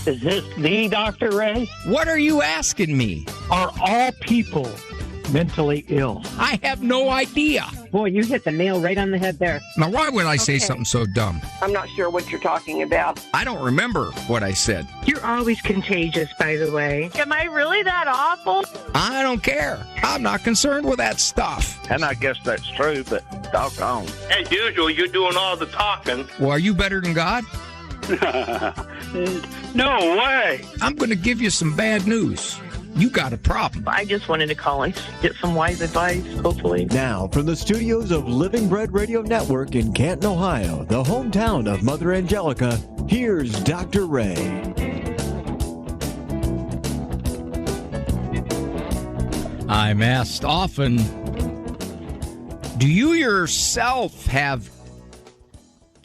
Is this the Dr. Ray? What are you asking me? Are all people mentally ill? I have no idea. Boy, you hit the nail right on the head there. Now, why would I say something so dumb? I'm not sure what you're talking about. I don't remember what I said. You're always contagious, by the way. Am I really that awful? I don't care. I'm not concerned with that stuff. And I guess that's true, but doggone. As usual, you're doing all the talking. Well, are you better than God? No way. I'm going to give you some bad news. You got a problem. I just wanted to call and get some wise advice, hopefully. Now, from the studios of Living Bread Radio Network in Canton, Ohio, the hometown of Mother Angelica, here's Dr. Ray. I'm asked often, do you yourself have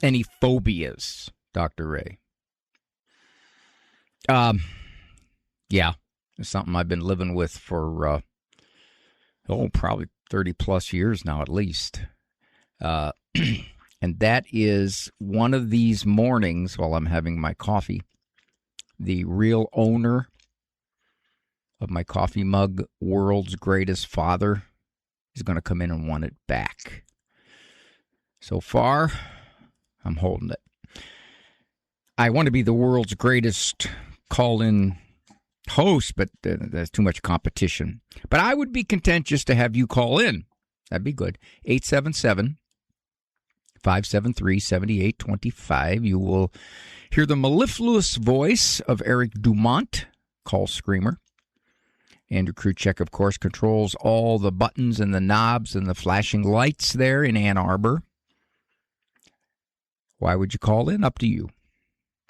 any phobias, Dr. Ray? Yeah, it's something I've been living with for, probably 30 plus years now at least. And that is one of these mornings while I'm having my coffee, the real owner of my coffee mug, world's greatest father, is going to come in and want it back. So far, I'm holding it. I want to be the world's greatest call-in host, but there's too much competition. But I would be content just to have you call in. That'd be good. 877-573-7825. You will hear the mellifluous voice of Eric Dumont, call screamer. Andrew Kruchek, of course, controls all the buttons and the knobs and the flashing lights there in Ann Arbor. Why would you call in? Up to you.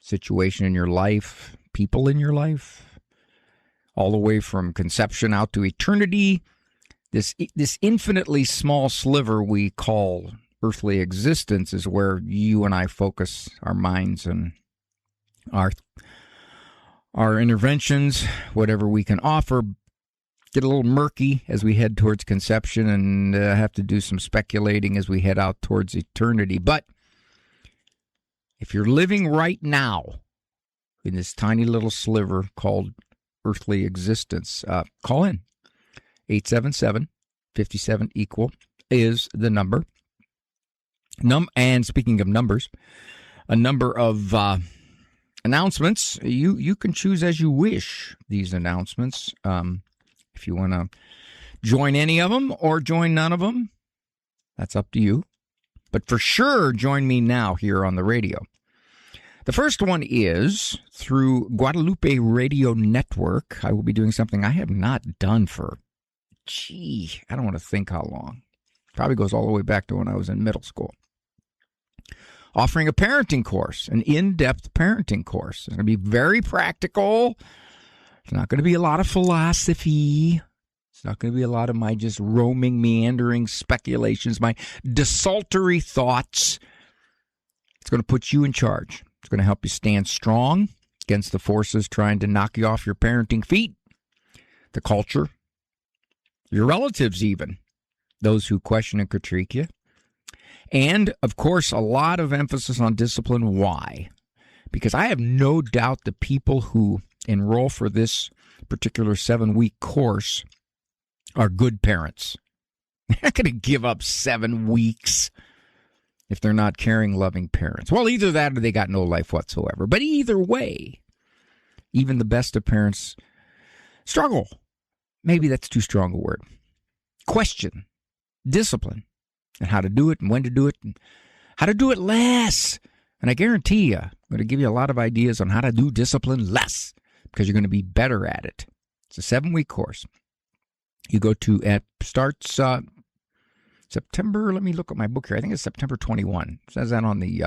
Situation in your life, people in your life, all the way from conception out to eternity. This infinitely small sliver we call earthly existence is where you and I focus our minds and our interventions, whatever we can offer, get a little murky as we head towards conception and have to do some speculating as we head out towards eternity. But if you're living right now in this tiny little sliver called earthly existence, call in. 877-57-EQUAL is the number. And speaking of numbers, a number of announcements. You can choose as you wish these announcements. If you want to join any of them or join none of them, that's up to you. But for sure, join me now here on the radio. The first one is through Guadalupe Radio Network. I will be doing something I have not done for, I don't want to think how long. Probably goes all the way back to when I was in middle school. Offering a parenting course, an in-depth parenting course. It's going to be very practical. It's not going to be a lot of philosophy. It's not going to be a lot of my just roaming, meandering speculations, my desultory thoughts. It's going to put you in charge. It's going to help you stand strong against the forces trying to knock you off your parenting feet, the culture, your relatives even, those who question and critique you. And, of course, a lot of emphasis on discipline. Why? Because I have no doubt the people who enroll for this particular 7-week course are good parents. They're not going to give up 7 weeks if they're not caring, loving parents. Well, either that or they got no life whatsoever. But either way, even the best of parents struggle. Maybe that's too strong a word. Question discipline and how to do it and when to do it and how to do it less. And I guarantee you, I'm going to give you a lot of ideas on how to do discipline less because you're going to be better at it. It's a 7-week course. You go to, starts September, let me look at my book here. I think it's September 21. It says that on the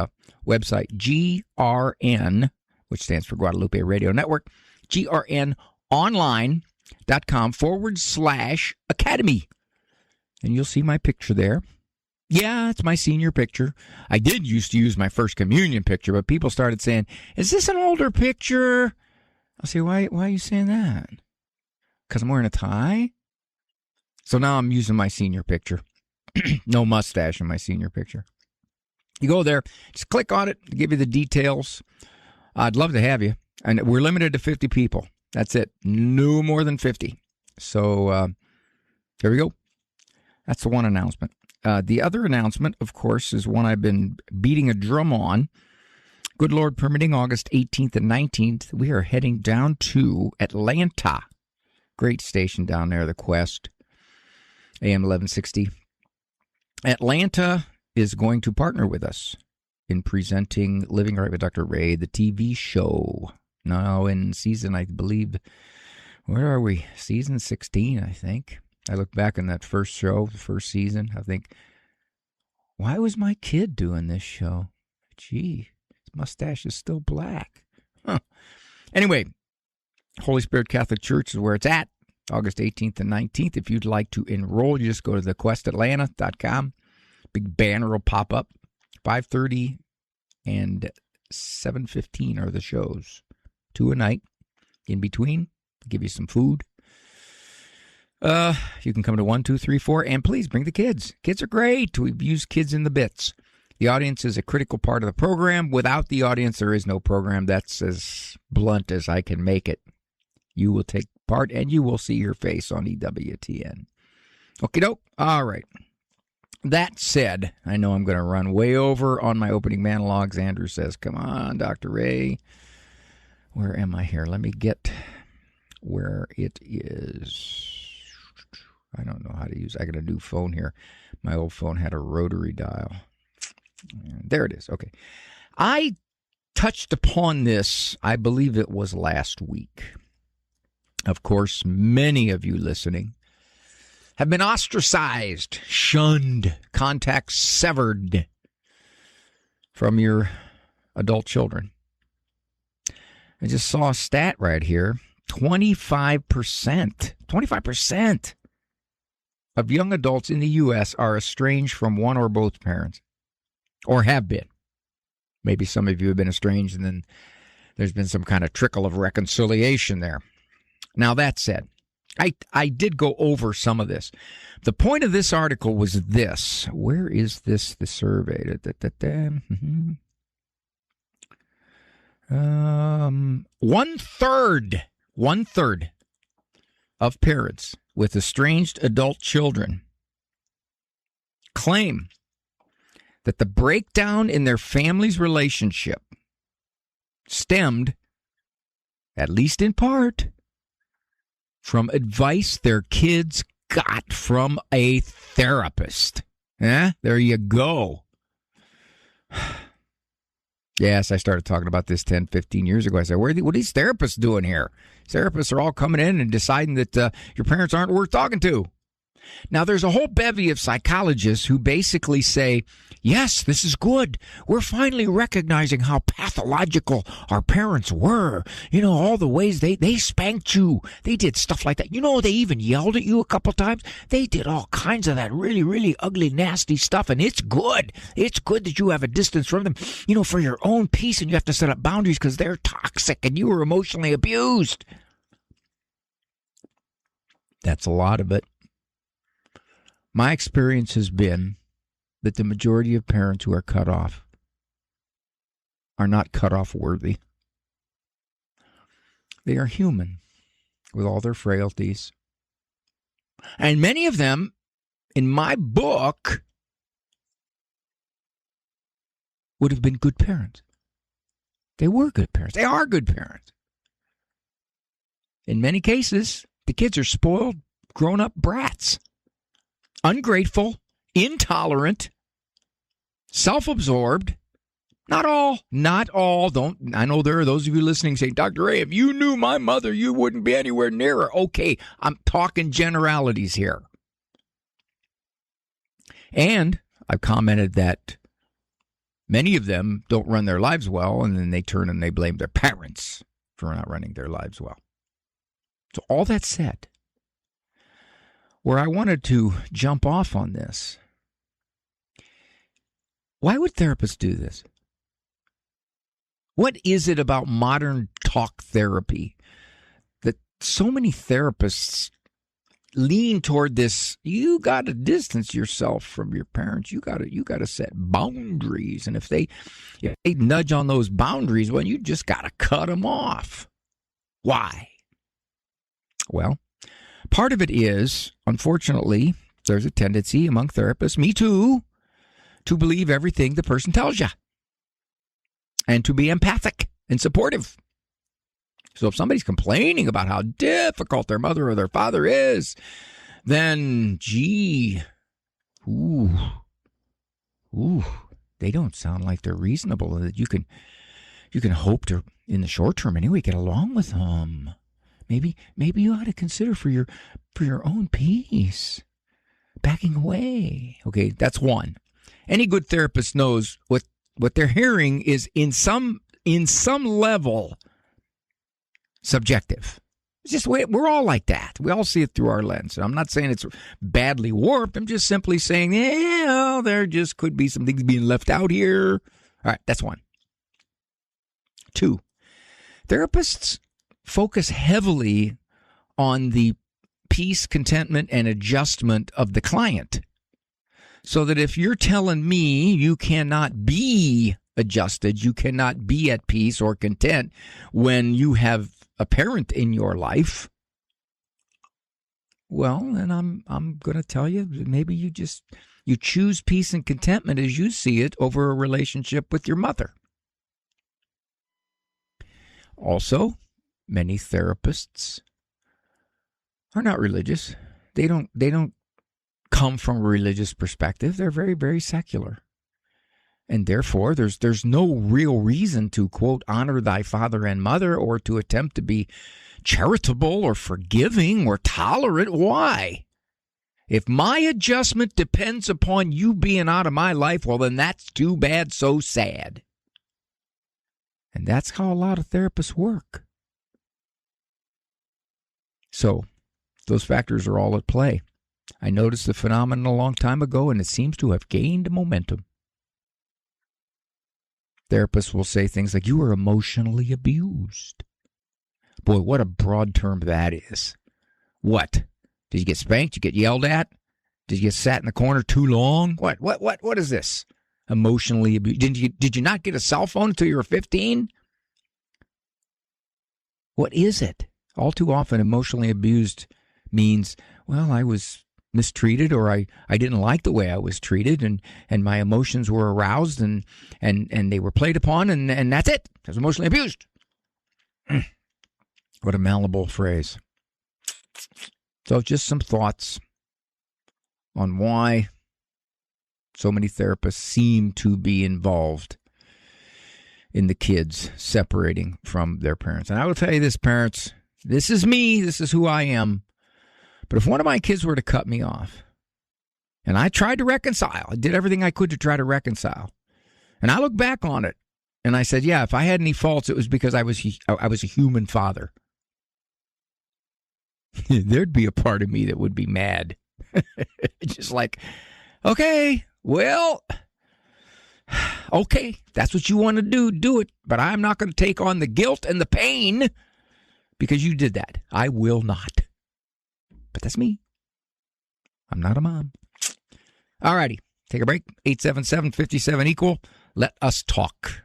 website, GRN, which stands for Guadalupe Radio Network, grnonline.com/academy. And you'll see my picture there. Yeah, it's my senior picture. I did used to use my first communion picture, but people started saying, is this an older picture? I'll say, why are you saying that? Because I'm wearing a tie? So now I'm using my senior picture. No mustache in my senior picture. You go there, just click on it, give you the details. I'd love to have you. And we're limited to 50 people. That's it. No more than 50. So there we go. That's the one announcement. The other announcement, of course, is one I've been beating a drum on. Good Lord permitting, August 18th and 19th, we are heading down to Atlanta. Great station down there, the Quest, AM 1160. Atlanta is going to partner with us in presenting Living Right with Dr. Ray, the TV show. Now in season, I believe, where are we? Season 16, I think. I look back on that first show, the first season. I think, why was my kid doing this show? Gee, his mustache is still black. Huh. Anyway, Holy Spirit Catholic Church is where it's at, August 18th and 19th. If you'd like to enroll, you just go to thequestatlanta.com. Big banner will pop up. 5:30 and 7:15 are the shows. 2 a night. In between, give you some food. You can come to 1, 2, 3, 4, and please bring the kids. Kids are great. We've used kids in the bits. The audience is a critical part of the program. Without the audience, there is no program. That's as blunt as I can make it. You will take part, and you will see your face on EWTN. Okie doke. All right. That said, I know I'm going to run way over on my opening monologues. Andrew says, come on, Dr. Ray. Where am I here? Let me get where it is. I don't know how to use. I got a new phone here. My old phone had a rotary dial. There it is. Okay. I touched upon this, I believe it was last week. Of course, many of you listening have been ostracized, shunned, contact severed from your adult children. I just saw a stat right here. 25% of young adults in the U.S. are estranged from one or both parents, or have been. Maybe some of you have been estranged, and then there's been some kind of trickle of reconciliation there. Now, that said, I did go over some of this. The point of this article was this. Where is this, the survey? One third of parents with estranged adult children claim that the breakdown in their family's relationship stemmed, at least in part, from advice their kids got from a therapist. There you go. Yes, I started talking about this 10, 15 years ago. I said, what are these therapists doing here? Therapists are all coming in and deciding that your parents aren't worth talking to. Now, there's a whole bevy of psychologists who basically say, yes, this is good. We're finally recognizing how pathological our parents were. You know, all the ways they spanked you. They did stuff like that. You know, they even yelled at you a couple times. They did all kinds of that really, really ugly, nasty stuff. And it's good. It's good that you have a distance from them, you know, for your own peace. And you have to set up boundaries because they're toxic and you were emotionally abused. That's a lot of it. My experience has been that the majority of parents who are cut off are not cut off worthy. They are human with all their frailties. And many of them, in my book, would have been good parents. They were good parents. They are good parents. In many cases, the kids are spoiled, grown-up brats. Ungrateful, intolerant, self-absorbed. Not all. I know there are those of you listening saying, Dr. Ray, if you knew my mother, you wouldn't be anywhere near her. Okay, I'm talking generalities here. And I've commented that many of them don't run their lives well, and then they turn and they blame their parents for not running their lives well. So all that said, where I wanted to jump off on this, why would therapists do this? What is it about modern talk therapy that so many therapists lean toward this. You got to distance yourself from your parents. You got to set boundaries. And if they nudge on those boundaries, well, you just got to cut them off. Why? Well, part of it is, unfortunately, there's a tendency among therapists, me too, to believe everything the person tells you and to be empathic and supportive. So if somebody's complaining about how difficult their mother or their father is, then, gee, they don't sound like they're reasonable. That you can hope to, in the short term anyway, get along with them. Maybe you ought to consider for your own peace, backing away. Okay, that's one. Any good therapist knows what they're hearing is in some level subjective. It's just we're all like that. We all see it through our lens. And I'm not saying it's badly warped. I'm just simply saying, there just could be some things being left out here. All right, that's one. Two, therapists focus heavily on the peace, contentment, and adjustment of the client. So that if you're telling me you cannot be adjusted, you cannot be at peace or content when you have a parent in your life, well, then I'm going to tell you, maybe you choose peace and contentment as you see it over a relationship with your mother. Also, many therapists are not religious. They don't come from a religious perspective. They're very, very secular. And therefore, there's no real reason to, quote, honor thy father and mother or to attempt to be charitable or forgiving or tolerant. Why? If my adjustment depends upon you being out of my life, well, then that's too bad, so sad. And that's how a lot of therapists work. So, those factors are all at play. I noticed the phenomenon a long time ago, and it seems to have gained momentum. Therapists will say things like, you were emotionally abused. Boy, what a broad term that is. What? Did you get spanked? Did you get yelled at? Did you get sat in the corner too long? What is this? Emotionally abused. Did you not get a cell phone until you were 15? What is it? All too often, emotionally abused means, well, I was mistreated, or I didn't like the way I was treated, and my emotions were aroused and they were played upon, and that's it. I was emotionally abused. What a malleable phrase. So just some thoughts on why so many therapists seem to be involved in the kids separating from their parents. And I will tell you this, parents, this is me, this is who I am. But if one of my kids were to cut me off, and I tried to reconcile, I did everything I could to try to reconcile, and I look back on it, and I said, yeah, if I had any faults, it was because I was a human father. There'd be a part of me that would be mad. Just like, okay, well, okay, that's what you want to do it. But I'm not going to take on the guilt and the pain because you did that. I will not. But that's me. I'm not a mom. All righty. Take a break. 877-57-EQUAL. Let us talk.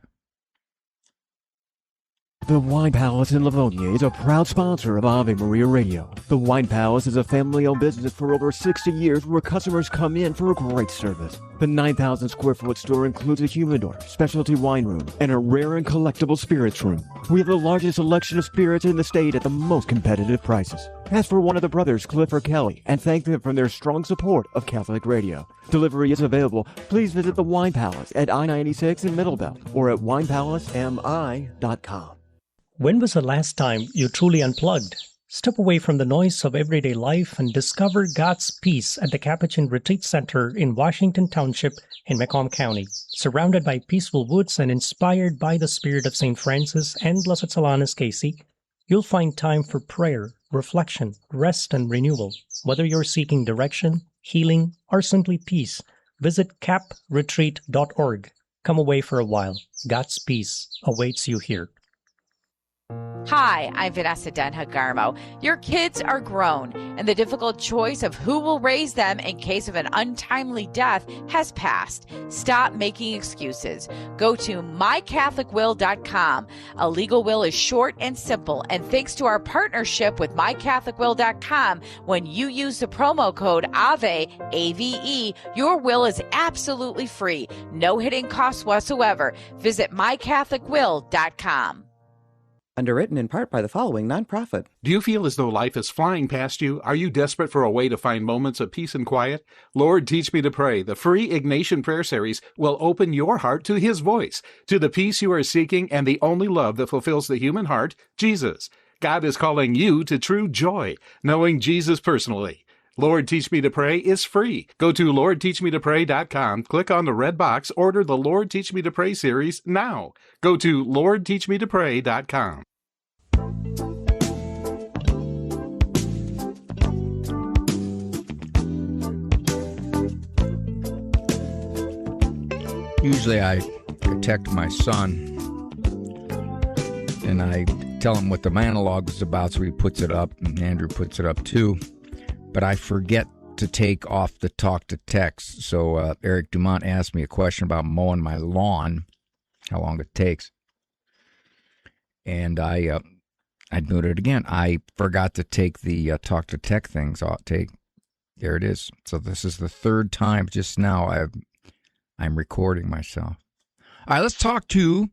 The Wine Palace in Livonia is a proud sponsor of Ave Maria Radio. The Wine Palace is a family-owned business for over 60 years where customers come in for a great service. The 9,000 square foot store includes a humidor, specialty wine room, and a rare and collectible spirits room. We have the largest selection of spirits in the state at the most competitive prices. Ask for one of the brothers, Cliff or Kelly, and thank them for their strong support of Catholic Radio. Delivery is available. Please visit the Wine Palace at I-96 in Middlebelt or at winepalacemi.com. When was the last time you truly unplugged? Step away from the noise of everyday life and discover God's peace at the Capuchin Retreat Center in Washington Township in Macomb County. Surrounded by peaceful woods and inspired by the spirit of St. Francis and Blessed Solanus Casey, you'll find time for prayer, reflection, rest, and renewal. Whether you're seeking direction, healing, or simply peace, visit capretreat.org. Come away for a while. God's peace awaits you here. Hi, I'm Vanessa Denha-Garmo. Your kids are grown, and the difficult choice of who will raise them in case of an untimely death has passed. Stop making excuses. Go to mycatholicwill.com. A legal will is short and simple, and thanks to our partnership with mycatholicwill.com, when you use the promo code AVE, A-V-E, your will is absolutely free. No hidden costs whatsoever. Visit mycatholicwill.com. Underwritten in part by the following nonprofit. Do you feel as though life is flying past you? Are you desperate for a way to find moments of peace and quiet? Lord, Teach Me to Pray, the free Ignatian prayer series, will open your heart to His voice, to the peace you are seeking and the only love that fulfills the human heart, Jesus. God is calling you to true joy, knowing Jesus personally. Lord, Teach Me to Pray is free. Go to LordTeachMeToPray.com, click on the red box, order the Lord, Teach Me to Pray series now. Go to LordTeachMeToPray.com. Usually I protect my son, and I tell him what the monologue is about, so he puts it up, and Andrew puts it up too. But I forget to take off the talk to text. So Eric Dumont asked me a question about mowing my lawn, how long it takes. And I noted it again. I forgot to take the talk to text things off. There it is. So this is the third time just now I'm recording myself. All right, let's talk to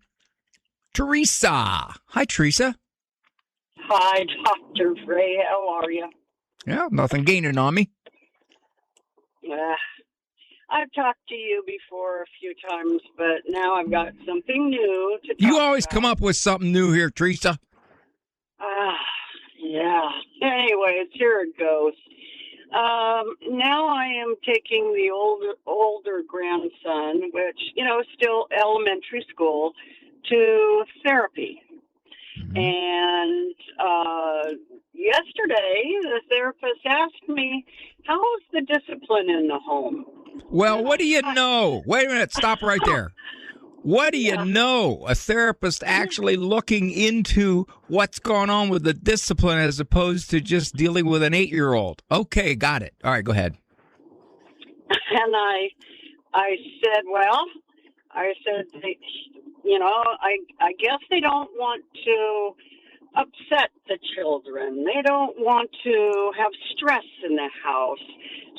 Teresa. Hi, Teresa. Hi, Dr. Frey. How are you? Yeah, nothing gaining on me. I've talked to you before a few times, but now I've got something new to talk You always about. come up with something new here, Teresa. Yeah. Anyways, here it goes. Now I am taking the older grandson, which, still elementary school, to therapy. And yesterday, the therapist asked me, how's the discipline in the home? Well, what do you know? Wait a minute. Stop right there. What do you know? A therapist actually looking into what's going on with the discipline as opposed to just dealing with an 8-year-old. Okay, got it. All right, go ahead. And I said, I guess they don't want to upset the children. They don't want to have stress in the house.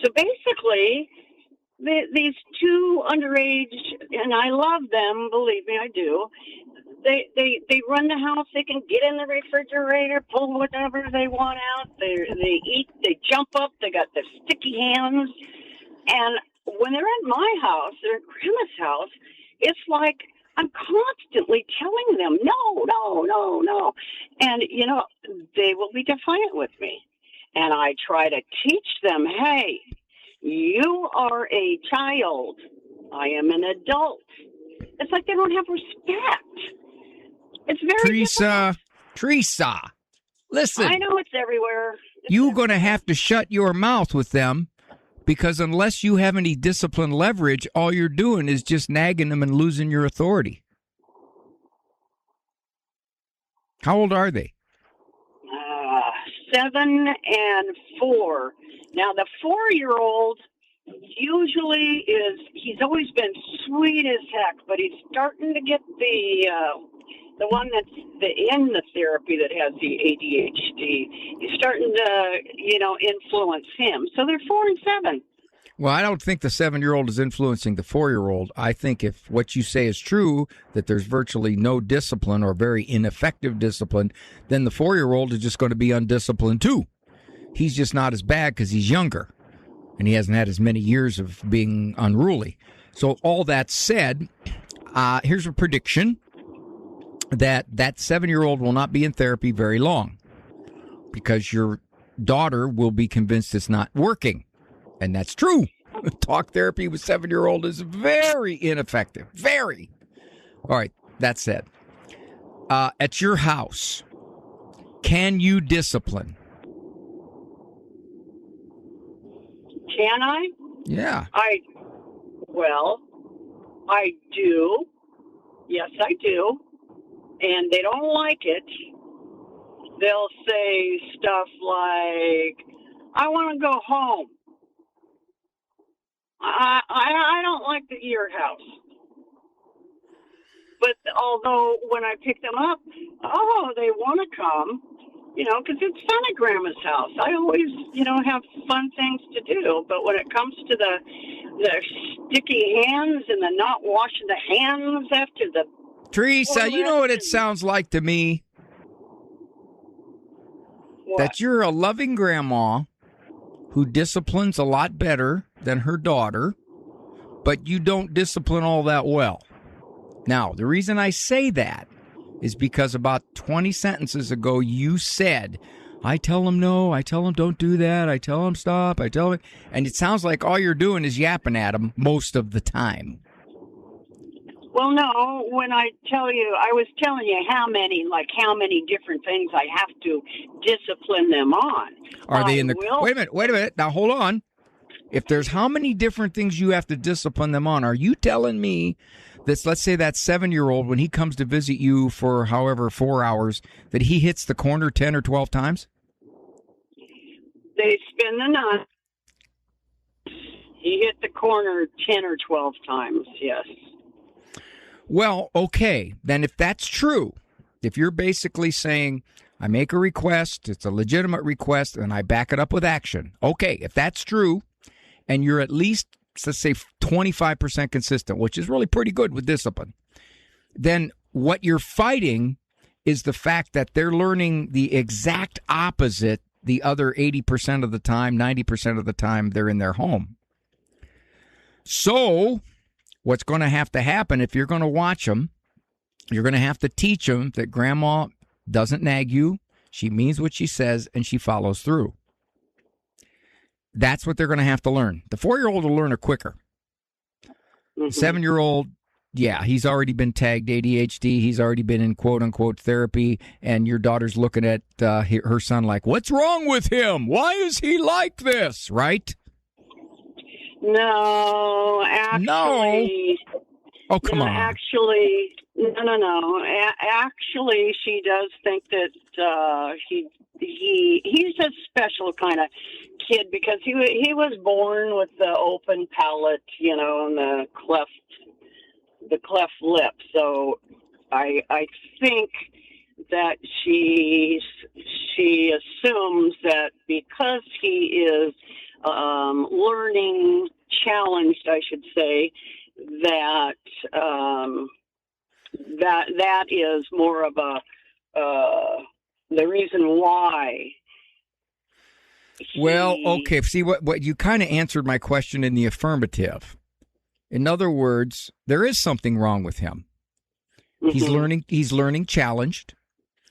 So basically, these two underage, and I love them, believe me, I do. They run the house. They can get in the refrigerator, pull whatever they want out. They eat. They jump up. They got the sticky hands. And when they're at my house, they're at Grandma's house, it's like I'm constantly telling them, no, no, no, no. And, they will be defiant with me. And I try to teach them, hey, you are a child. I am an adult. It's like they don't have respect. It's very difficult. Teresa, listen. I know it's everywhere. You're going to have to shut your mouth with them because unless you have any discipline leverage, all you're doing is just nagging them and losing your authority. How old are they? 7 and 4. Now, the 4-year-old usually he's always been sweet as heck, but he's starting to get the one that's in the therapy that has the ADHD. He's starting to, influence him. So they're 4 and 7. Well, I don't think the 7-year-old is influencing the 4-year-old. I think if what you say is true, that there's virtually no discipline or very ineffective discipline, then the 4-year-old is just going to be undisciplined too. He's just not as bad because he's younger and he hasn't had as many years of being unruly. So all that said, here's a prediction that 7-year-old will not be in therapy very long because your daughter will be convinced it's not working. And that's true. Talk therapy with 7-year-old is very ineffective. Very. All right. That said, at your house, can you discipline? Can I? Yeah. I do. Yes, I do. And they don't like it. they'll say stuff like, I want to go home. I don't like your house. But although when I pick them up, they want to come, because it's fun at Grandma's house. I always, have fun things to do. But when it comes to the sticky hands and the not washing the hands after the... Teresa, you know what it sounds like to me? What? That you're a loving grandma who disciplines a lot better than her daughter, but you don't discipline all that well. Now, the reason I say that is because about 20 sentences ago you said, I tell them no, I tell them don't do that, I tell them stop, I tell them... And it sounds like all you're doing is yapping at them most of the time. Well, no, when I was telling you how many different things I have to discipline them on. Are they in the... Wait a minute. Now, hold on. If there's how many different things you have to discipline them on, are you telling me that, let's say that 7-year-old, when he comes to visit you for however 4 hours, that he hits the corner 10 or 12 times? They spin the nut. He hit the corner 10 or 12 times, yes. Well, okay. Then if that's true, if you're basically saying, I make a request, it's a legitimate request, and I back it up with action. Okay, if that's true, and you're at least, let's say, 25% consistent, which is really pretty good with discipline, then what you're fighting is the fact that they're learning the exact opposite the other 80% of the time, 90% of the time they're in their home. So what's going to have to happen if you're going to watch them, you're going to have to teach them that Grandma doesn't nag you, she means what she says, and she follows through. That's what they're going to have to learn. The 4-year-old will learn it quicker. The 7-year-old, yeah, he's already been tagged ADHD. He's already been in quote-unquote therapy, and your daughter's looking at her son like, what's wrong with him? Why is he like this, right? No, actually... No. Oh, come on. Actually, no. Actually, she does think that he's a special kind of kid because he was born with the open palate, and the cleft lip. So I think that she assumes that because he is learning challenged, I should say, that that is more of the reason why. Well, okay. See, what you kind of answered my question in the affirmative. In other words, there is something wrong with him. Mm-hmm. He's learning challenged.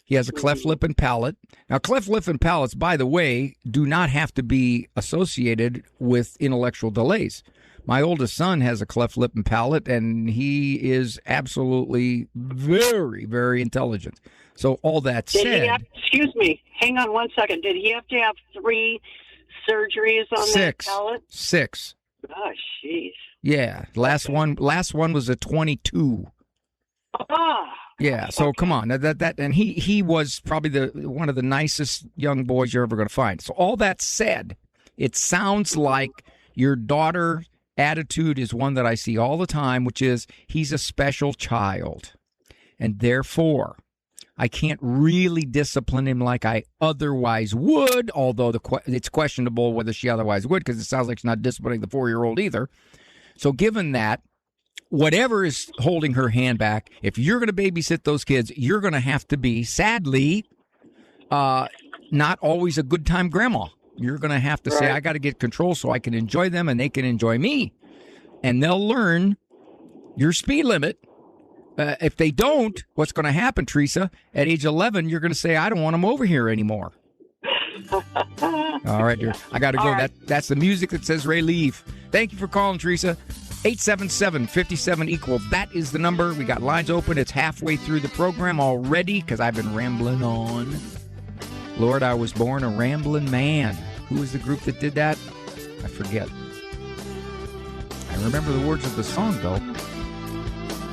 He has a cleft lip and palate. Now, cleft lip and palates, by the way, do not have to be associated with intellectual delays. My oldest son has a cleft lip and palate, and he is absolutely very, very intelligent. So all that said... excuse me, hang on one second. Did he have to have 3 surgeries on that palate? 6. Oh, jeez. Yeah, last one was a 22. Yeah, so come on, and he was probably one of the nicest young boys you're ever going to find. So all that said, it sounds like your daughter's attitude is one that I see all the time, which is he's a special child, and therefore I can't really discipline him like I otherwise would. Although it's questionable whether she otherwise would, because it sounds like she's not disciplining the 4-year-old either. So given that, whatever is holding her hand back, if you're going to babysit those kids, you're going to have to be, sadly, not always a good time grandma. You're going to have to say, I got to get control so I can enjoy them and they can enjoy me. And they'll learn your speed limit. If they don't, what's going to happen, Teresa? At age 11, you're going to say, I don't want them over here anymore. All right, dear. I got to go. That's the music that says Ray leave. Thank you for calling, Teresa. 877-57-EQUAL. That is the number. We got lines open. It's halfway through the program already because I've been rambling on. Lord, I was born a rambling man. Who was the group that did that? I forget. I remember the words of the song, though.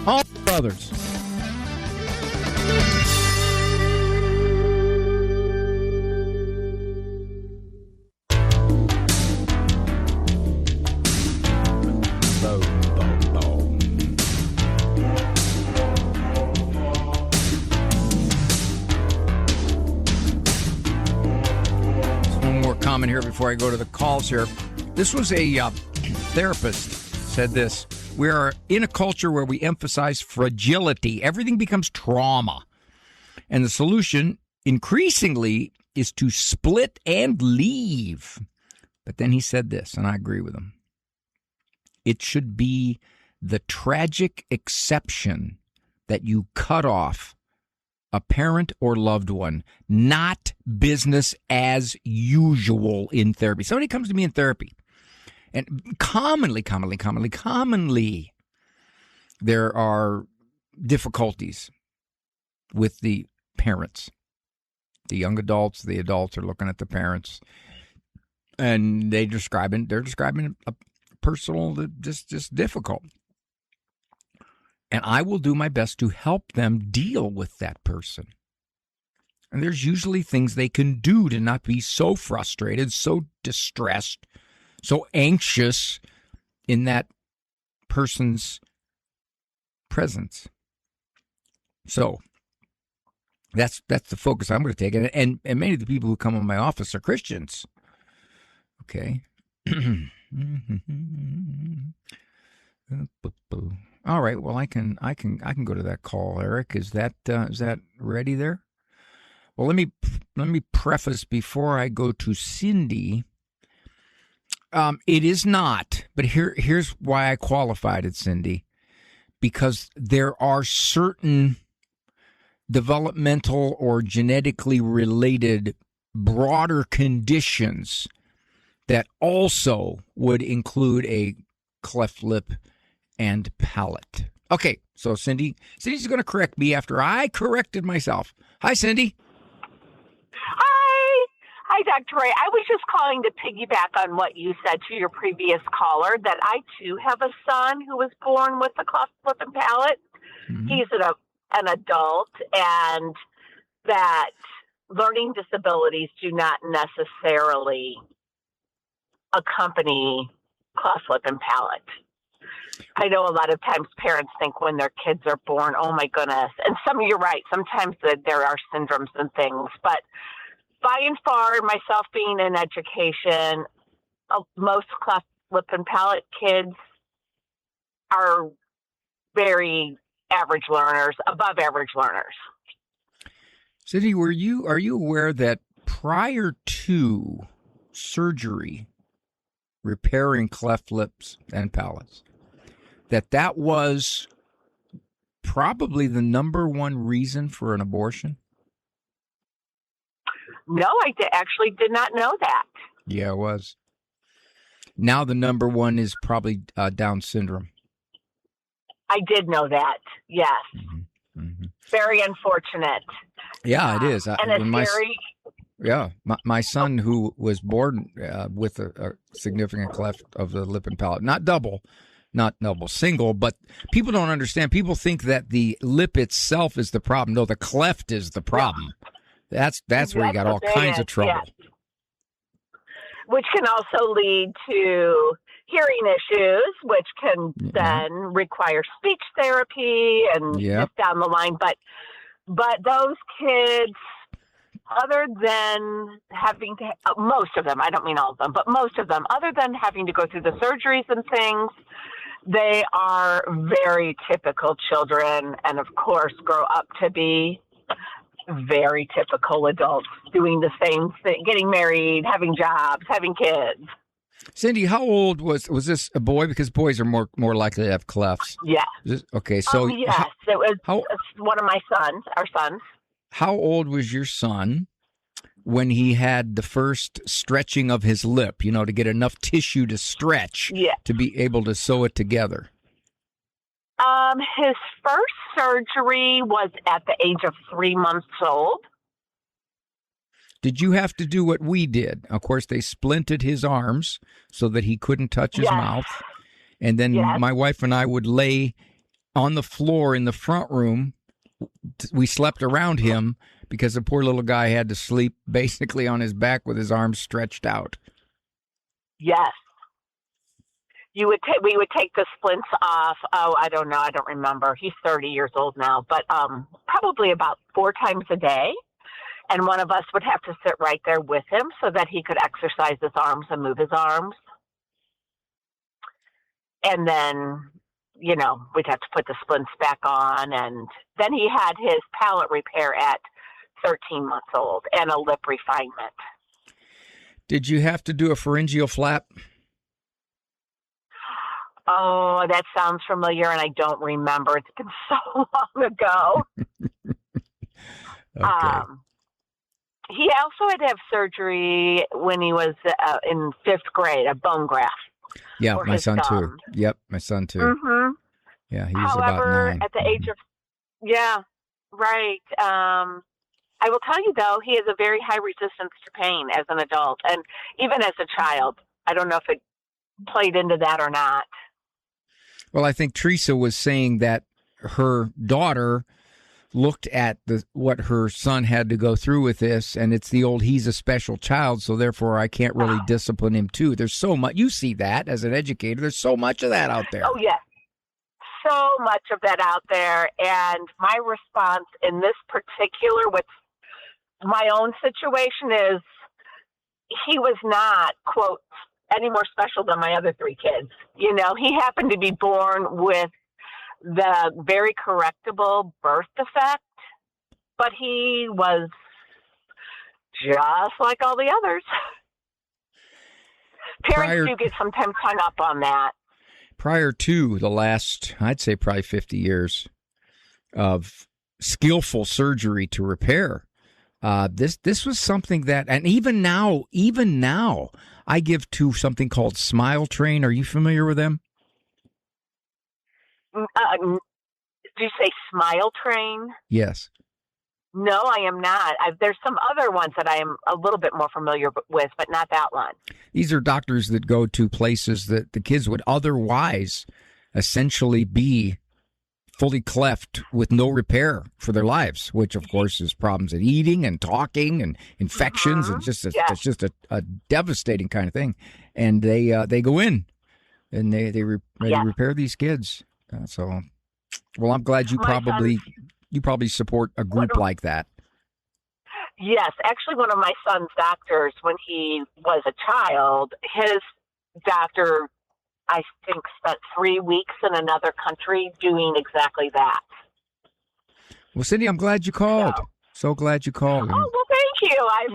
All Brothers. comment here before I go to the calls here. This was a therapist said this. We are in a culture where we emphasize fragility. Everything becomes trauma. And the solution, increasingly, is to split and leave. But then he said this, and I agree with him. It should be the tragic exception that you cut off a parent or loved one, not business as usual in therapy. Somebody comes to me in therapy, and commonly, there are difficulties with the parents. The young adults, the adults are looking at the parents, and they're describing a personal just difficult. And I will do my best to help them deal with that person. And there's usually things they can do to not be so frustrated, so distressed, so anxious in that person's presence. So that's the focus I'm going to take. And many of the people who come in my office are Christians. Okay. All right. Well, I can go to that call, Eric. Is that ready there? Well, let me preface before I go to Cindy. It is not, but here's why I qualified it, Cindy, because there are certain developmental or genetically related broader conditions that also would include a cleft lip and palate. Okay, so Cindy's going to correct me after I corrected myself. Hi, Cindy. Hi, Dr. Ray. I was just calling to piggyback on what you said to your previous caller, that I, too, have a son who was born with a cleft lip and palate. Mm-hmm. He's an adult, and that learning disabilities do not necessarily accompany cleft lip and palate. I know a lot of times parents think when their kids are born, oh my goodness, and you're right, sometimes there are syndromes and things, but by and far, myself being in education, most cleft lip and palate kids are very average learners, above average learners. Cindy, are you aware that prior to surgery repairing cleft lips and palates, that was probably the number one reason for an abortion? No, I actually did not know that. Yeah, it was. Now the number one is probably Down syndrome. I did know that, yes. Mm-hmm. Mm-hmm. Very unfortunate. Yeah, it is. And my son, who was born with a significant cleft of the lip and palate, not double, single, but people don't understand. People think that the lip itself is the problem. No, the cleft is the problem. That's where you got all kinds of trouble. Yes. Which can also lead to hearing issues, which can then require speech therapy and just down the line. But those kids, other than having to, most of them, I don't mean all of them, but most of them, other than having to go through the surgeries and things, they are very typical children, and of course grow up to be very typical adults doing the same thing, getting married, having jobs, having kids. Cindy, how old was this a boy? Because boys are more likely to have clefts. Yeah. Okay, so yes, it was one of my sons, our sons. How old was your son when he had the first stretching of his lip, to get enough tissue to stretch to be able to sew it together? His first surgery was at the age of 3 months old. Did you have to do what we did? Of course, they splinted his arms so that he couldn't touch his mouth. And then my wife and I would lay on the floor in the front room. We slept around him because the poor little guy had to sleep basically on his back with his arms stretched out. Yes. We would take the splints off. Oh, I don't know. I don't remember. He's 30 years old now, but probably about 4 times a day. And one of us would have to sit right there with him so that he could exercise his arms and move his arms. And then, you know, we'd have to put the splints back on. And then he had his palate repair at 13 months old and a lip refinement. Did you have to do a pharyngeal flap? Oh, that sounds familiar, and I don't remember. It's been so long ago. Okay. He also had to have surgery when he was in 5th grade, a bone graft. Yeah, my son too. Yep, my son too. Mm-hmm. Yeah, he was about 9. At the age of, yeah, right. I will tell you, though, he has a very high resistance to pain as an adult, and even as a child. I don't know if it played into that or not. Well, I think Teresa was saying that her daughter looked at what her son had to go through with this, and it's the old, he's a special child, so therefore I can't really discipline him too. There's so much, you see that as an educator, there's so much of that out there. Oh, yes. So much of that out there, and my response in this particular, with my own situation, is he was not, quote, any more special than my other 3 kids. You know, he happened to be born with the very correctable birth defect, but he was just like all the others. Parents do get sometimes hung up on that. Prior to the last, I'd say probably 50 years of skillful surgery to repair, this was something that, and even now, I give to something called Smile Train. Are you familiar with them? Did you say Smile Train? Yes. No, I am not. There's some other ones that I am a little bit more familiar with, but not that one. These are doctors that go to places that the kids would otherwise essentially be fully cleft with no repair for their lives, which of course is problems in eating and talking and infections and just it's just a devastating kind of thing. And they go in and they repair these kids. So, well, I'm glad you probably support a group like that. Yes, actually, one of my son's doctors, when he was a child, his doctor, I think, spent 3 weeks in another country doing exactly that. Well, Cindy, I'm glad you called. So glad you called. Oh, well, thank you. I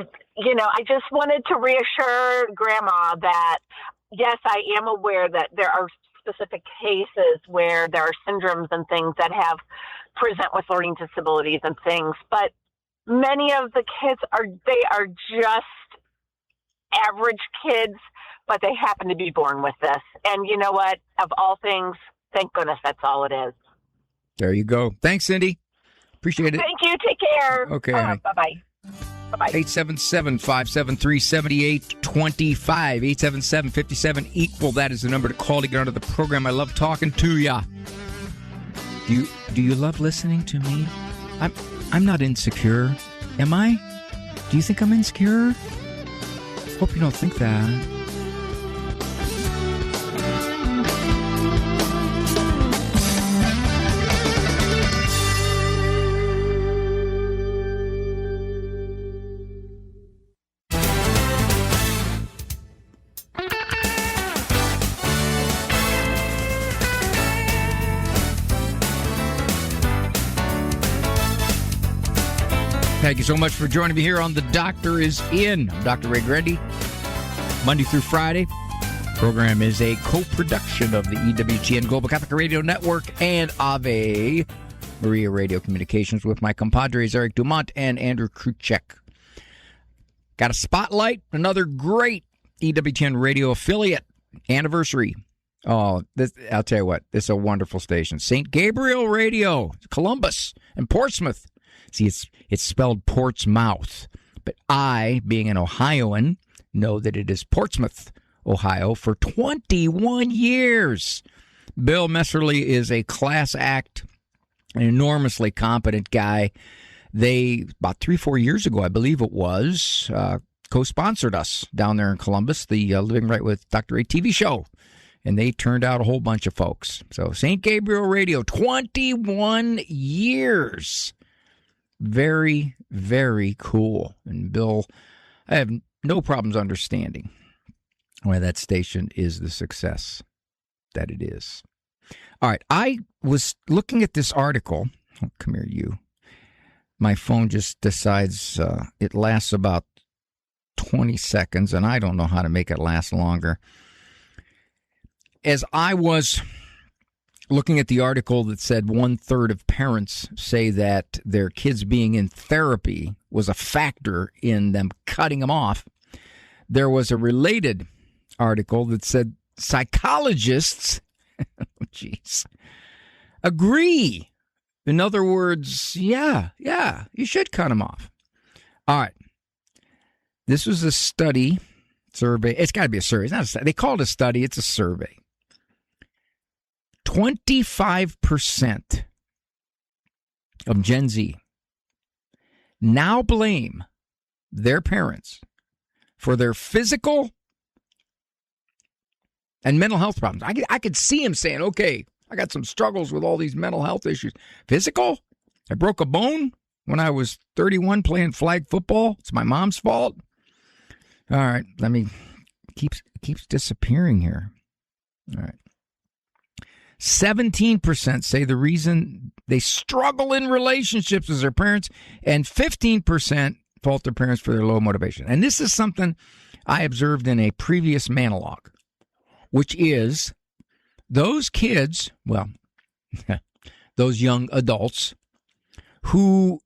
just wanted to reassure Grandma that, yes, I am aware that there are specific cases where there are syndromes and things that present with learning disabilities and things, but many of the kids are just average kids, but they happen to be born with this. And you know what? Of all things, thank goodness that's all it is. There you go. Thanks, Cindy. Appreciate it. Thank you. Take care. Okay. Bye-bye. Bye-bye. 877-573-7825. 877-57-EQUAL. That is the number to call to get onto the program. I love talking to ya. Do you love listening to me? I'm not insecure. Am I? Do you think I'm insecure? Hope you don't think that. Thank you so much for joining me here on The Doctor Is In. I'm Dr. Ray Guarendi. Monday through Friday. Program is a co-production of the EWTN Global Catholic Radio Network and Ave Maria Radio Communications with my compadres Eric Dumont and Andrew Kruchek. Got a spotlight, another great EWTN radio affiliate anniversary. Oh, I'll tell you what, this is a wonderful station. St. Gabriel Radio, Columbus and Portsmouth. See, it's spelled Portsmouth, but I, being an Ohioan, know that it is Portsmouth, Ohio, for 21 years. Bill Messerly is a class act, an enormously competent guy. They, about 3-4 years ago, I believe it was, co-sponsored us down there in Columbus, the Living Right with Dr. A TV show. And they turned out a whole bunch of folks. So St. Gabriel Radio, 21 years. Very, very cool. And Bill, I have no problems understanding why that station is the success that it is. All right, I was looking at this article. Oh, come here, you. My phone just decides it lasts about 20 seconds, and I don't know how to make it last longer. As I was looking at the article that said 1/3 of parents say that their kids being in therapy was a factor in them cutting them off, there was a related article that said psychologists, agree. In other words, yeah, you should cut them off. All right. This was a survey. It's got to be a survey. It's not a study. They call it a study. It's a survey. 25% of Gen Z now blame their parents for their physical and mental health problems. I could see him saying, okay, I got some struggles with all these mental health issues. Physical? I broke a bone when I was 31 playing flag football. It's my mom's fault. All right, keeps disappearing here. All right. 17% say the reason they struggle in relationships is their parents, and 15% fault their parents for their low motivation. And this is something I observed in a previous monologue, which is those kids, well, those young adults who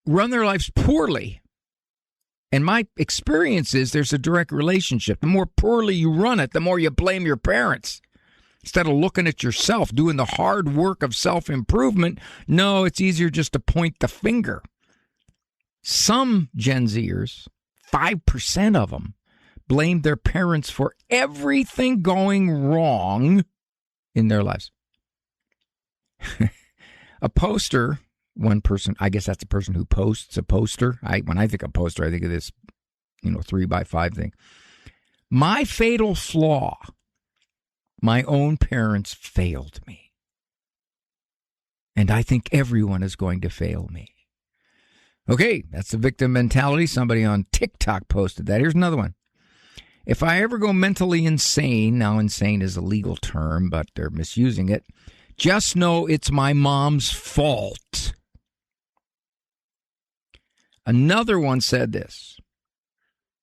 run their lives poorly. And my experience is there's a direct relationship. The more poorly you run it, the more you blame your parents. Instead of looking at yourself, doing the hard work of self-improvement, no, it's easier just to point the finger. Some Gen Zers, 5% of them, blame their parents for everything going wrong in their lives. A poster, one person, I guess that's a person who posts a poster. When I think of poster, I think of this, 3x5 thing. My fatal flaw. My own parents failed me. And I think everyone is going to fail me. Okay, that's the victim mentality. Somebody on TikTok posted that. Here's another one. If I ever go mentally insane, now insane is a legal term, but they're misusing it, just know it's my mom's fault. Another one said this.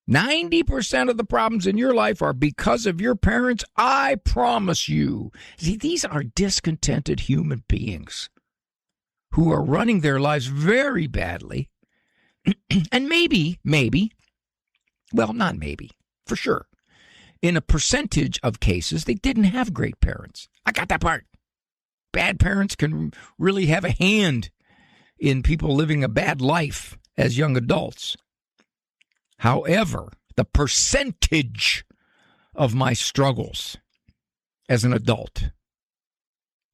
90% of the problems in your life are because of your parents, I promise you. See, these are discontented human beings who are running their lives very badly. And maybe, well, not maybe, for sure, in a percentage of cases, they didn't have great parents. I got that part. Bad parents can really have a hand in people living a bad life as young adults. However, the percentage of my struggles as an adult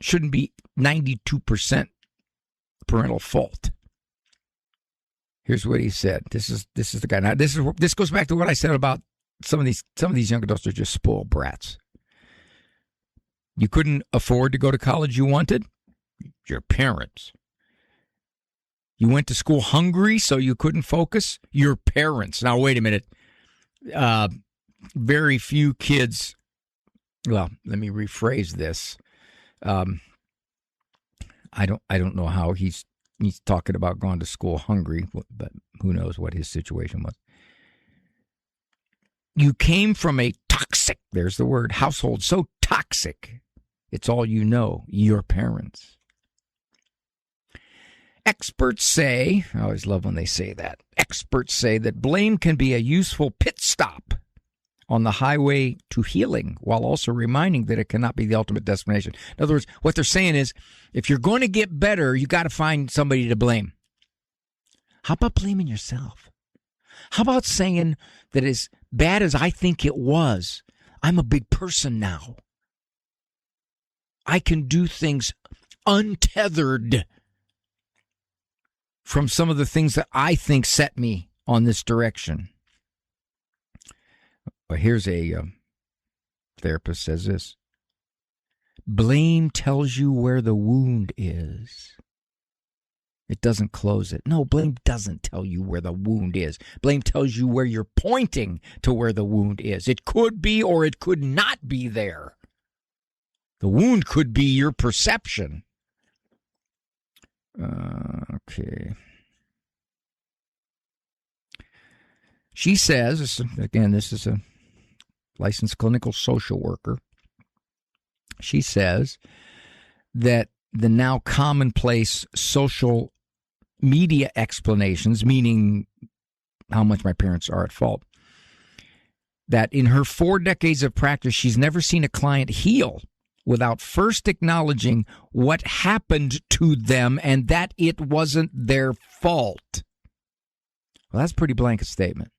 shouldn't be 92% parental fault. Here's what he said. This is the guy. Now, this goes back to what I said about some of these young adults are just spoiled brats. You couldn't afford to go to college you wanted? Your parents. You went to school hungry so you couldn't focus? Your parents. Now, wait a minute. Very few kids, well, let me rephrase this. I don't know how he's talking about going to school hungry, but who knows what his situation was. You came from a toxic, there's the word, household, so toxic. It's all you know, your parents. Experts say, I always love when they say that, experts say that blame can be a useful pit stop on the highway to healing, while also reminding that it cannot be the ultimate destination. In other words, what they're saying is, if you're going to get better, you got to find somebody to blame. How about blaming yourself? How about saying that as bad as I think it was, I'm a big person now. I can do things untethered from some of the things that I think set me on this direction. Well, here's a therapist says this. Blame tells you where the wound is. It doesn't close it. No, blame doesn't tell you where the wound is. Blame tells you where you're pointing to where the wound is. It could be or it could not be there. The wound could be your perception. Okay. She says, again, this is a licensed clinical social worker. She says that the now commonplace social media explanations, meaning how much my parents are at fault, that in her 4 decades of practice, she's never seen a client heal without first acknowledging what happened to them and that it wasn't their fault. Well, that's a pretty blanket statement.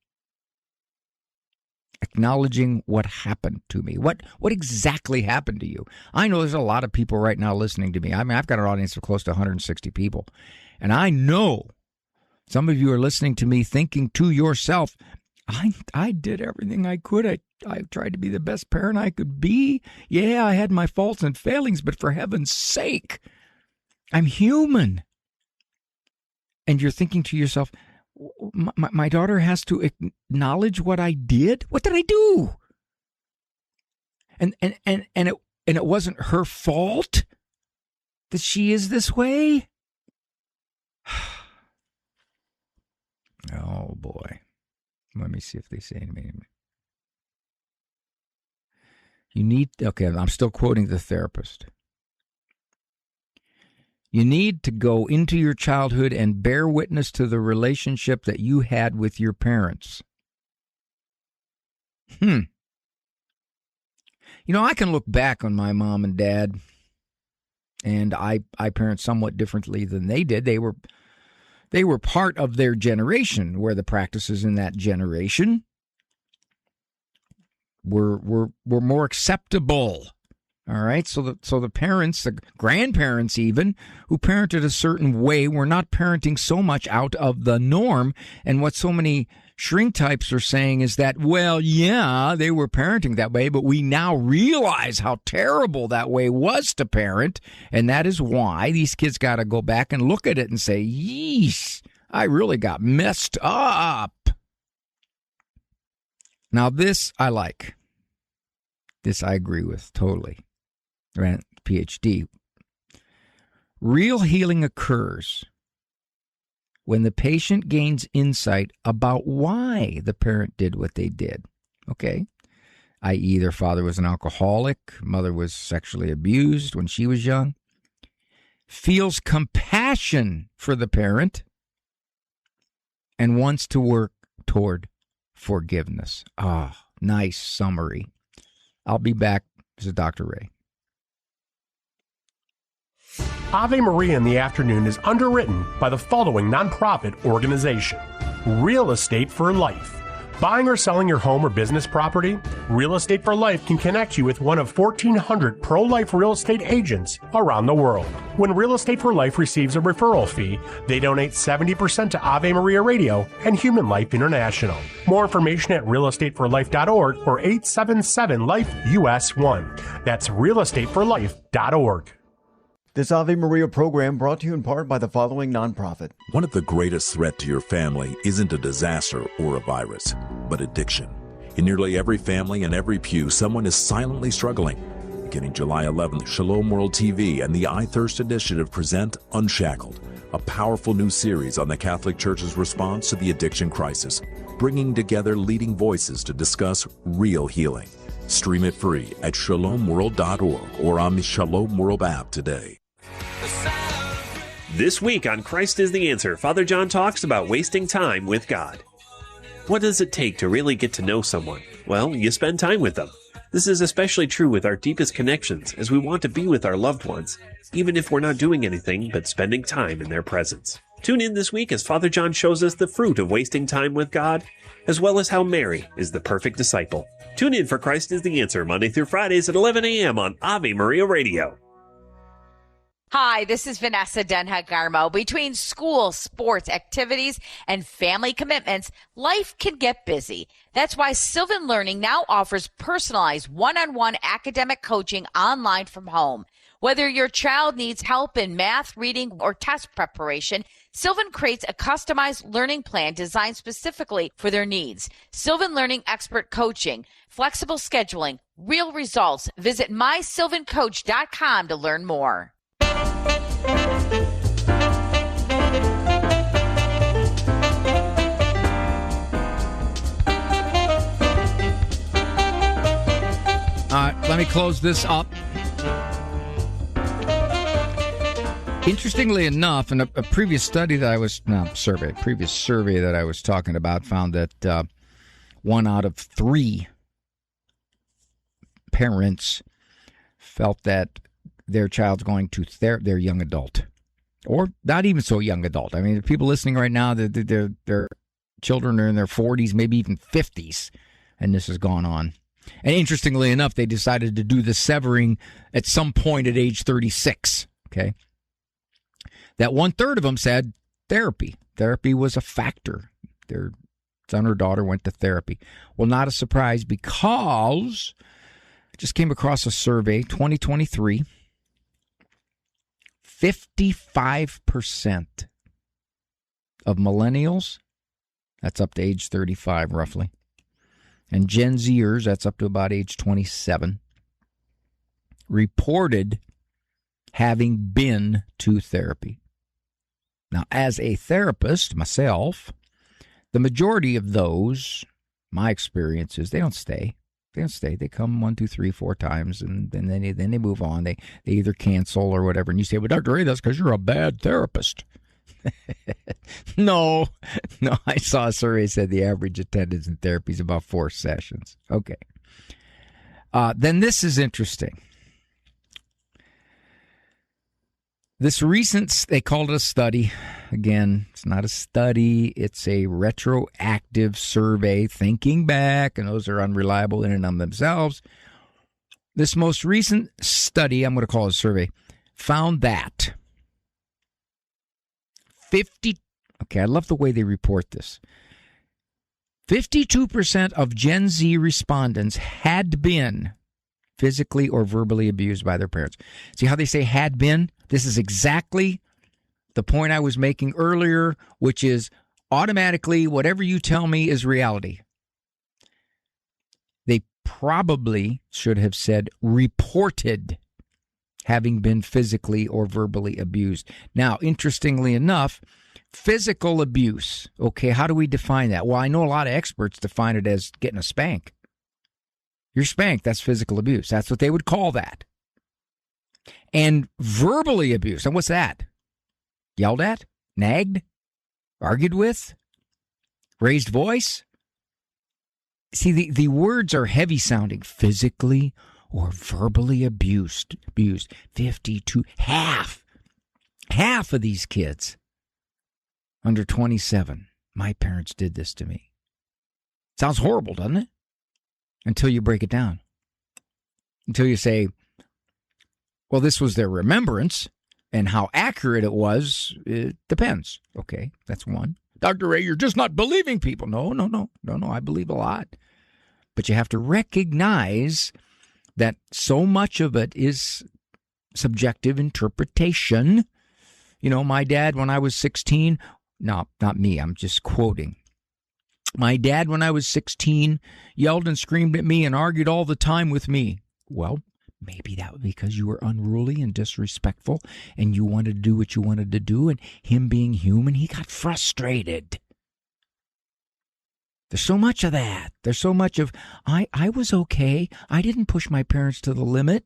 Acknowledging what happened to me. What exactly happened to you? I know there's a lot of people right now listening to me. I mean, I've got an audience of close to 160 people. And I know some of you are listening to me thinking to yourself, I did everything I could. I tried to be the best parent I could be. Yeah, I had my faults and failings, but for heaven's sake, I'm human. And you're thinking to yourself, my daughter has to acknowledge what I did. What did I do? And it wasn't her fault that she is this way. Oh boy. Let me see if they say anything. Okay, I'm still quoting the therapist. You need to go into your childhood and bear witness to the relationship that you had with your parents. You know, I can look back on my mom and dad, and I parent somewhat differently than they did. They were part of their generation, where the practices in that generation were more acceptable. All right, so the parents, the grandparents even, who parented a certain way, were not parenting so much out of the norm. And what so many shrink types are saying is that, well, yeah, they were parenting that way, but we now realize how terrible that way was to parent. And that is why these kids got to go back and look at it and say, yeesh, I really got messed up. Now, this I like. This I agree with totally. PhD. Real healing occurs when the patient gains insight about why the parent did what they did. Okay? I.e., their father was an alcoholic, mother was sexually abused when she was young. Feels compassion for the parent and wants to work toward forgiveness. Ah, nice summary. I'll be back. This is Dr. Ray. Ave Maria in the Afternoon is underwritten by the following nonprofit organization: Real Estate for Life. Buying or selling your home or business property? Real Estate for Life can connect you with one of 1,400 pro-life real estate agents around the world. When Real Estate for Life receives a referral fee, they donate 70% to Ave Maria Radio and Human Life International. More information at realestateforlife.org or 877-LIFE-US1. That's realestateforlife.org. This Ave Maria program brought to you in part by the following nonprofit. One of the greatest threats to your family isn't a disaster or a virus, but addiction. In nearly every family and every pew, someone is silently struggling. Beginning July 11th, Shalom World TV and the I Thirst Initiative present Unshackled, a powerful new series on the Catholic Church's response to the addiction crisis, bringing together leading voices to discuss real healing. Stream it free at shalomworld.org or on the Shalom World app today. This week on Christ is the Answer, Father John talks about wasting time with God. What does it take to really get to know someone? Well, you spend time with them. This is especially true with our deepest connections, as we want to be with our loved ones, even if we're not doing anything but spending time in their presence. Tune in this week as Father John shows us the fruit of wasting time with God, as well as how Mary is the perfect disciple. Tune in for Christ is the Answer, Monday through Fridays at 11 a.m. on Ave Maria Radio. Hi, this is Vanessa Denha-Garmo. Between school, sports, activities, and family commitments, life can get busy. That's why Sylvan Learning now offers personalized one-on-one academic coaching online from home. Whether your child needs help in math, reading, or test preparation, Sylvan creates a customized learning plan designed specifically for their needs. Sylvan Learning Expert Coaching, flexible scheduling, real results. Visit mysylvancoach.com to learn more. Let me close this up. Interestingly enough, in a previous study that I was, previous survey that I was talking about found that 1 out of 3 parents felt that their child's going to their young adult, or not even so young adult. I mean, the people listening right now, their children are in their 40s, maybe even 50s, and this has gone on. And interestingly enough, they decided to do the severing at some point at age 36, okay? That 1/3 of them said therapy. Therapy was a factor. Their son or daughter went to therapy. Well, not a surprise, because I just came across a survey, 2023. 55% of millennials, that's up to age 35 roughly, and Gen Zers, that's up to about age 27, reported having been to therapy. Now, as a therapist myself, the majority of those, my experience is they don't stay. They don't stay. They come 1, 2, 3, 4 times, and then they move on. They either cancel or whatever. And you say, well, Dr. Ray, that's because you're a bad therapist. No, I saw a survey that said the average attendance in therapy is about 4 sessions. Okay. Then this is interesting. This recent, they called it a study. Again, it's not a study. It's a retroactive survey, thinking back, and those are unreliable in and of themselves. This most recent study, I'm going to call it a survey, found that I love the way they report this. 52% of Gen Z respondents had been physically or verbally abused by their parents. See how they say had been? This is exactly the point I was making earlier, which is automatically whatever you tell me is reality. They probably should have said reported having been physically or verbally abused. Now, interestingly enough, physical abuse, okay, how do we define that? Well, I know a lot of experts define it as getting a spank. You're spanked, that's physical abuse. That's what they would call that. And verbally abused, and what's that? Yelled at? Nagged? Argued with? Raised voice? See, the words are heavy sounding. Physically or verbally abused. 52. Half of these kids under 27. My parents did this to me. Sounds horrible, doesn't it? Until you break it down. Until you say, well, this was their remembrance, and how accurate it was, it depends. Okay, that's one. Dr. Ray, you're just not believing people. No, I believe a lot. But you have to recognize that so much of it is subjective interpretation. You know, my dad, when I was 16, no, not me, I'm just quoting. My dad, when I was 16, yelled and screamed at me and argued all the time with me. Well, maybe that was because you were unruly and disrespectful and you wanted to do what you wanted to do, and him being human, he got frustrated. There's so much of that. There's so much of, I was okay. I didn't push my parents to the limit.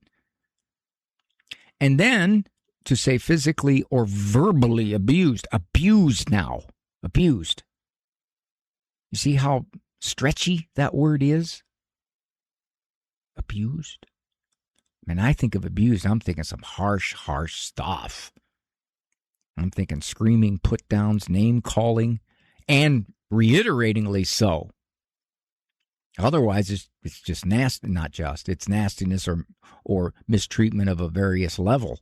And then to say physically or verbally abused. Abused now. Abused. You see how stretchy that word is? Abused. When I think of abused, I'm thinking some harsh stuff. I'm thinking screaming, put downs, name calling, and reiteratingly so. Otherwise, it's just nasty. Not just, it's nastiness or mistreatment of a various level.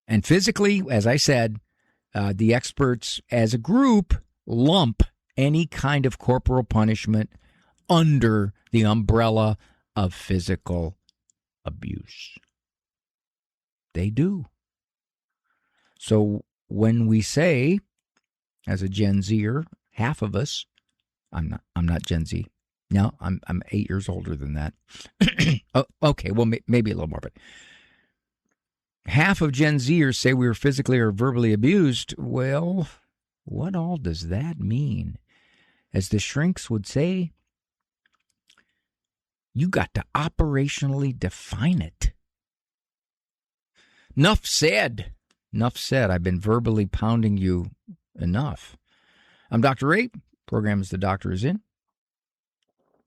And physically, as I said, the experts as a group lump any kind of corporal punishment under the umbrella of physical abuse. They do. So when we say, as a Gen Zer, half of us, I'm not Gen Z. No, I'm 8 years older than that. Oh, okay, well, maybe a little more, but half of Gen Zers say we were physically or verbally abused. Well, what all does that mean? As the shrinks would say, you got to operationally define it. Enough said. Enough said. I've been verbally pounding you enough. I'm Dr. Ray. Program is The Doctor Is In.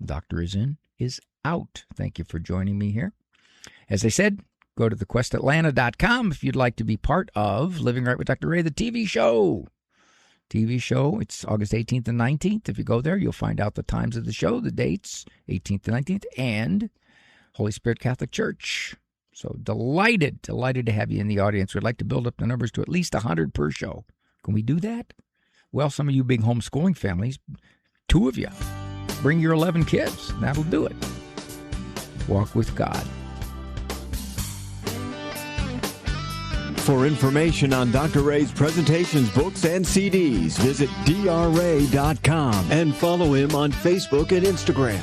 Doctor Is In is out. Thank you for joining me here. As I said, go to thequestatlanta.com if you'd like to be part of Living Right with Dr. Ray, the TV show. TV show, it's August 18th and 19th. If you go there, you'll find out the times of the show, the dates, 18th and 19th, and Holy Spirit Catholic Church. So delighted to have you in the audience. We'd like to build up the numbers to at least 100 per show. Can we do that? Well, some of you big homeschooling families, 2 of you, bring your 11 kids. That'll do it. Walk with God. For information on Dr. Ray's presentations, books, and CDs, visit drray.com and follow him on Facebook and Instagram.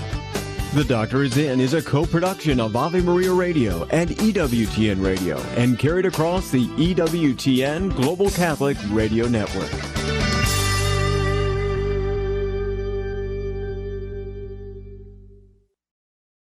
The Doctor Is In is a co-production of Ave Maria Radio and EWTN Radio and carried across the EWTN Global Catholic Radio Network.